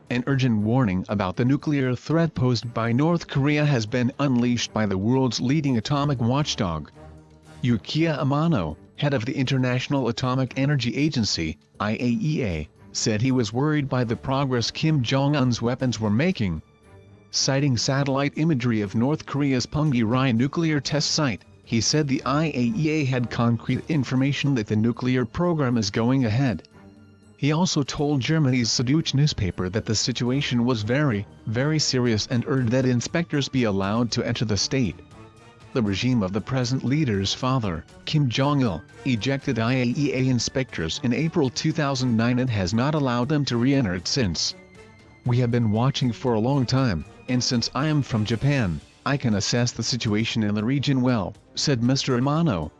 An urgent warning about the nuclear threat posed by North Korea has been unleashed by the world's leading atomic watchdog. Yukiya Amano, head of the International Atomic Energy Agency, IAEA, said he was worried by the progress Kim Jong-un's weapons were making. Citing satellite imagery of North Korea's Punggye-ri nuclear test site, he said the IAEA had concrete information that the nuclear program is going ahead. He also told Germany's Süddeutsche newspaper that the situation was very, very serious and urged that inspectors be allowed to enter the state. The regime of the present leader's father, Kim Jong-il, ejected IAEA inspectors in April 2009 and has not allowed them to re-enter it since. "We have been watching for a long time, and since I am from Japan, I can assess the situation in the region well," said Mr. Amano.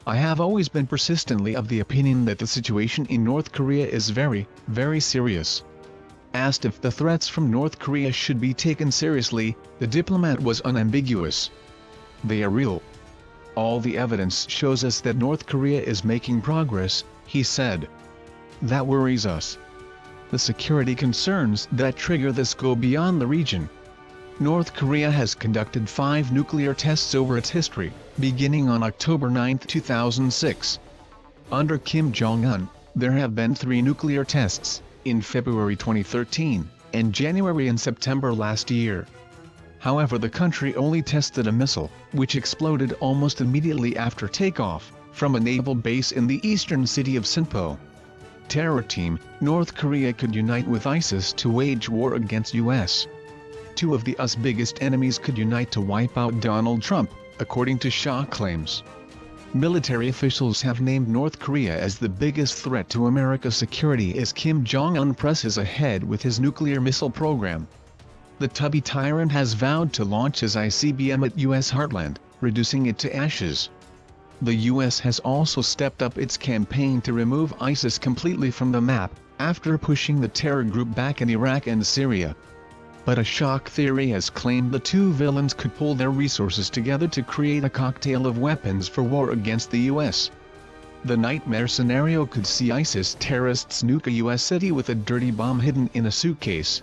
"I have always been persistently of the opinion that the situation in North Korea is very, very serious." Asked if the threats from North Korea should be taken seriously, the diplomat was unambiguous. "They are real. All the evidence shows us that North Korea is making progress," he said. "That worries us. The security concerns that trigger this go beyond the region." North Korea has conducted 5 nuclear tests over its history, beginning on October 9, 2006. Under Kim Jong-un, there have been 3 nuclear tests, in February 2013, and January and September last year. However, the country only tested a missile, which exploded almost immediately after takeoff, from a naval base in the eastern city of Sinpo. Terror team, North Korea could unite with ISIS to wage war against U.S. 2 of the US biggest enemies could unite to wipe out Donald Trump, according to Shah claims. Military officials have named North Korea as the biggest threat to America's security as Kim Jong-un presses ahead with his nuclear missile program. The tubby tyrant has vowed to launch his ICBM at U.S. heartland, reducing it to ashes. The U.S. has also stepped up its campaign to remove ISIS completely from the map, after pushing the terror group back in Iraq and Syria. But a shock theory has claimed the 2 villains could pull their resources together to create a cocktail of weapons for war against the U.S. The nightmare scenario could see ISIS terrorists nuke a U.S. city with a dirty bomb hidden in a suitcase.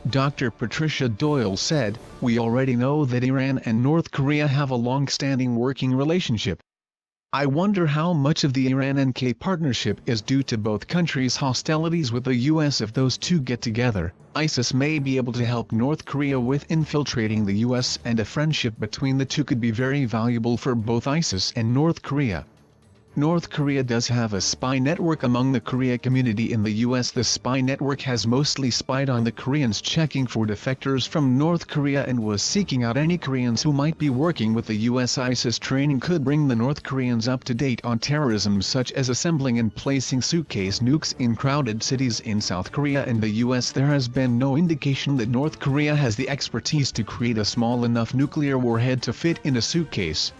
Dr. Patricia Doyle said, "We already know that Iran and North Korea have a long-standing working relationship. I wonder how much of the Iran-NK partnership is due to both countries' hostilities with the U.S. If those 2 get together, ISIS may be able to help North Korea with infiltrating the U.S. and a friendship between the 2 could be very valuable for both ISIS and North Korea." North Korea does have a spy network among the Korea community in the U.S. The spy network has mostly spied on the Koreans, checking for defectors from North Korea, and was seeking out any Koreans who might be working with the U.S. ISIS training could bring the North Koreans up to date on terrorism, such as assembling and placing suitcase nukes in crowded cities in South Korea and the U.S. There has been no indication that North Korea has the expertise to create a small enough nuclear warhead to fit in a suitcase.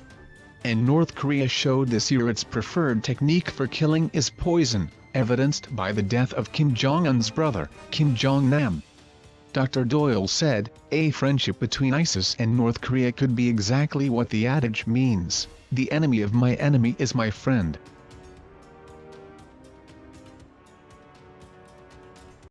And North Korea showed this year its preferred technique for killing is poison, evidenced by the death of Kim Jong-un's brother, Kim Jong-nam. Dr. Doyle said, "A friendship between ISIS and North Korea could be exactly what the adage means, the enemy of my enemy is my friend."